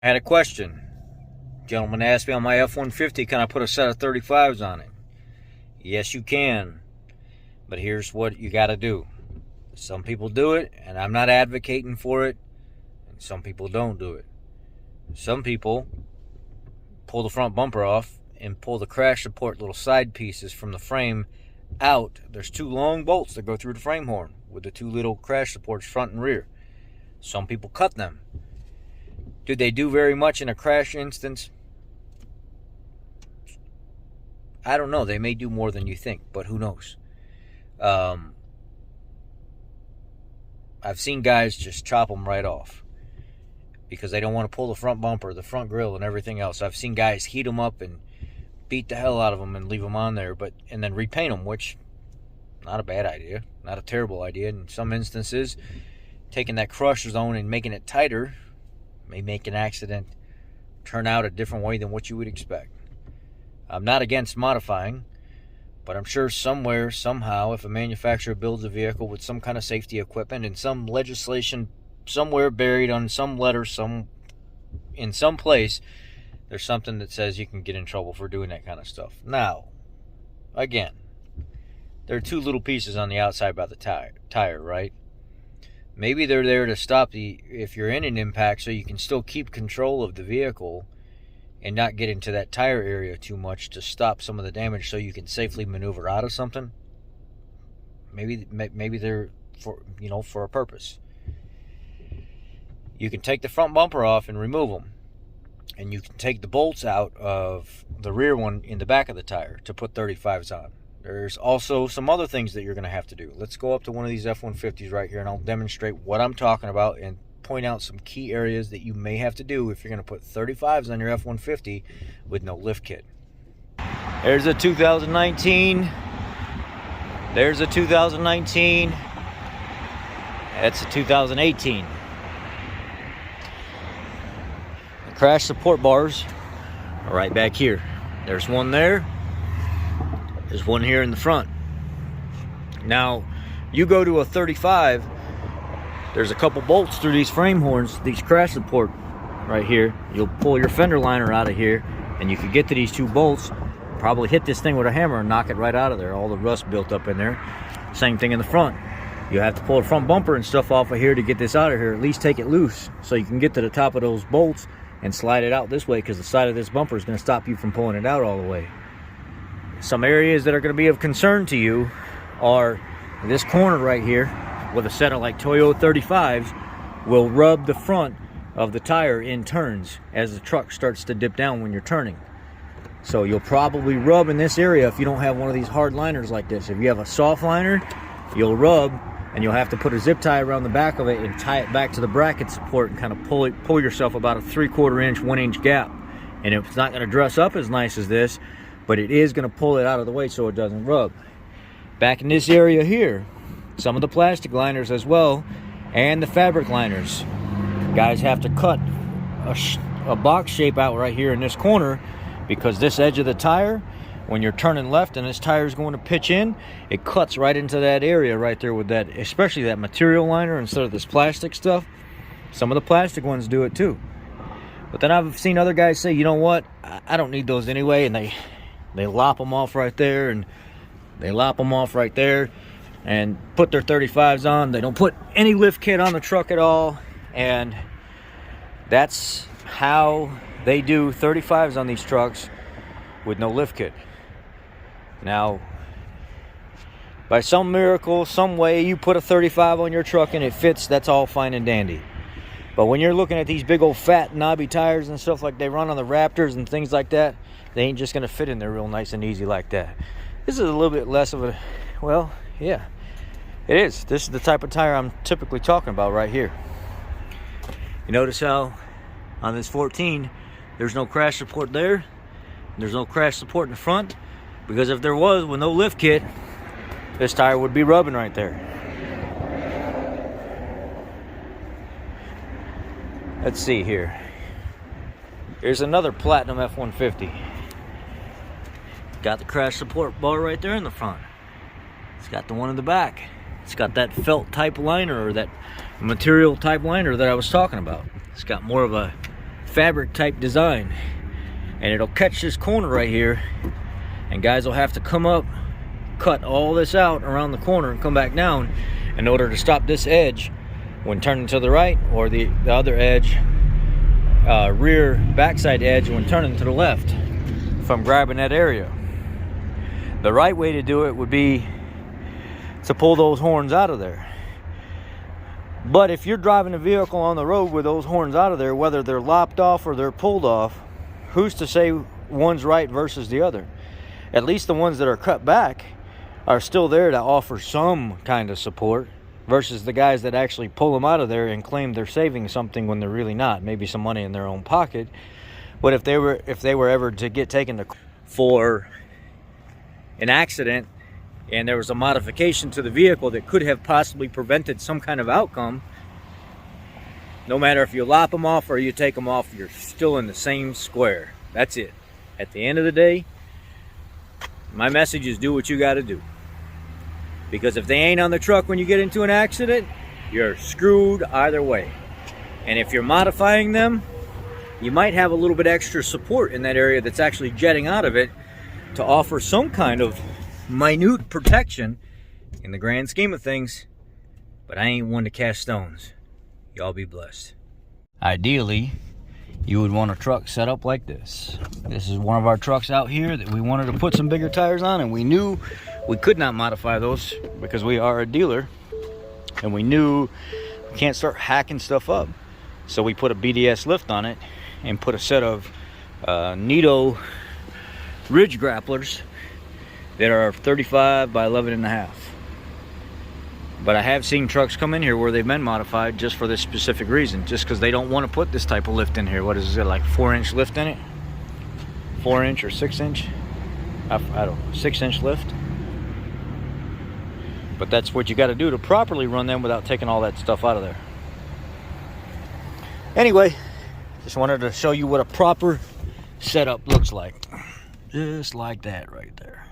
I had a question. Gentleman asked me on my F-150, can I put a set of 35s on it? Yes, you can. But here's what you got to do. Some people do it, and I'm not advocating for it. And some people don't do it. Some people pull the front bumper off and pull the crash support little side pieces from the frame out. There's two long bolts that go through the frame horn with the two little crash supports front and rear. Some people cut them. Do they do very much in a crash instance? I don't know. They may do more than you think, but who knows? I've seen guys just chop them right off because they don't want to pull the front bumper, the front grille, and everything else. I've seen guys heat them up and beat the hell out of them and leave them on there, and then repaint them, which not a bad idea, not a terrible idea. In some instances, taking that crush zone and making it tighter may make an accident turn out a different way than what you would expect. I'm not against modifying, but I'm sure somewhere, somehow, if a manufacturer builds a vehicle with some kind of safety equipment and some legislation somewhere buried on some letter, in some place, there's something that says you can get in trouble for doing that kind of stuff. Now, again, there are two little pieces on the outside by the tire, right? Maybe they're there to stop if you're in an impact, so you can still keep control of the vehicle and not get into that tire area too much to stop some of the damage so you can safely maneuver out of something. Maybe they're for a purpose. You can take the front bumper off and remove them. And you can take the bolts out of the rear one in the back of the tire to put 35s on. There's also some other things that you're going to have to do. Let's go up to one of these F-150s right here and I'll demonstrate what I'm talking about and point out some key areas that you may have to do if you're going to put 35s on your F-150 with no lift kit. There's a 2019. There's a 2019. That's a 2018. The crash support bars are right back here. There's one there. There's one here in the front. Now, you go to a 35, there's a couple bolts through these frame horns, these crash support right here. You'll pull your fender liner out of here, and you can get to these two bolts, probably hit this thing with a hammer and knock it right out of there. All the rust built up in there. Same thing in the front. You have to pull the front bumper and stuff off of here to get this out of here, at least take it loose, so you can get to the top of those bolts and slide it out this way, because the side of this bumper is going to stop you from pulling it out all the way. Some areas that are going to be of concern to you are this corner right here with a set of like Toyo 35s will rub the front of the tire in turns as the truck starts to dip down when you're turning. So you'll probably rub in this area if you don't have one of these hard liners like this. If you have a soft liner, you'll rub and you'll have to put a zip tie around the back of it and tie it back to the bracket support and kind of pull yourself about a 3/4 inch, 1 inch gap. And it's not going to dress up as nice as this, but it is going to pull it out of the way so it doesn't rub. Back in this area here, some of the plastic liners as well, and the fabric liners. Guys have to cut a box shape out right here in this corner, because this edge of the tire, when you're turning left and this tire is going to pitch in, it cuts right into that area right there with that, especially that material liner instead of this plastic stuff. Some of the plastic ones do it too. But then I've seen other guys say, you know what, I don't need those anyway, and they lop them off right there, and they lop them off right there and put their 35s on. They don't put any lift kit on the truck at all, and that's how they do 35s on these trucks with no lift kit. Now, by some miracle, some way, you put a 35 on your truck and it fits, that's all fine and dandy. But when you're looking at these big old fat knobby tires and stuff like they run on the Raptors and things like that, they ain't just going to fit in there real nice and easy like that. This is a little bit less of a, well, yeah, it is. This is the type of tire I'm typically talking about right here. You notice how on this 14, there's no crash support there. There's no crash support in the front, because if there was, with no lift kit, this tire would be rubbing right there. Let's see here. Here's another Platinum F-150. Got the crash support bar right there in the front. It's got the one in the back. It's got that felt type liner, or that material type liner that I was talking about. It's got more of a fabric type design, and it'll catch this corner right here, and guys will have to come up, cut all this out around the corner and come back down in order to stop this edge when turning to the right, or the other edge, rear backside edge when turning to the left from grabbing that area. The right way to do it would be to pull those horns out of there. But if you're driving a vehicle on the road with those horns out of there, whether they're lopped off or they're pulled off, who's to say one's right versus the other? At least the ones that are cut back are still there to offer some kind of support, versus the guys that actually pull them out of there and claim they're saving something when they're really not. Maybe some money in their own pocket. But if they were ever to get taken to for an accident and there was a modification to the vehicle that could have possibly prevented some kind of outcome, no matter if you lop them off or you take them off, you're still in the same square. That's it. At the end of the day, my message is do what you got to do. Because if they ain't on the truck when you get into an accident, you're screwed either way. And if you're modifying them, you might have a little bit extra support in that area that's actually jetting out of it to offer some kind of minute protection in the grand scheme of things. But I ain't one to cast stones. Y'all be blessed. Ideally, you would want a truck set up like this. This is one of our trucks out here that we wanted to put some bigger tires on, and we knew we could not modify those because we are a dealer, and we knew we can't start hacking stuff up. So we put a BDS lift on it and put a set of Nito ridge grapplers that are 35 by 11.5. But I have seen trucks come in here where they've been modified just for this specific reason, just because they don't want to put this type of lift in here. What is it, like 4-inch lift in it? 4-inch or 6-inch? I don't know, 6-inch lift. But that's what you got to do to properly run them without taking all that stuff out of there. Anyway, just wanted to show you what a proper setup looks like. Just like that right there.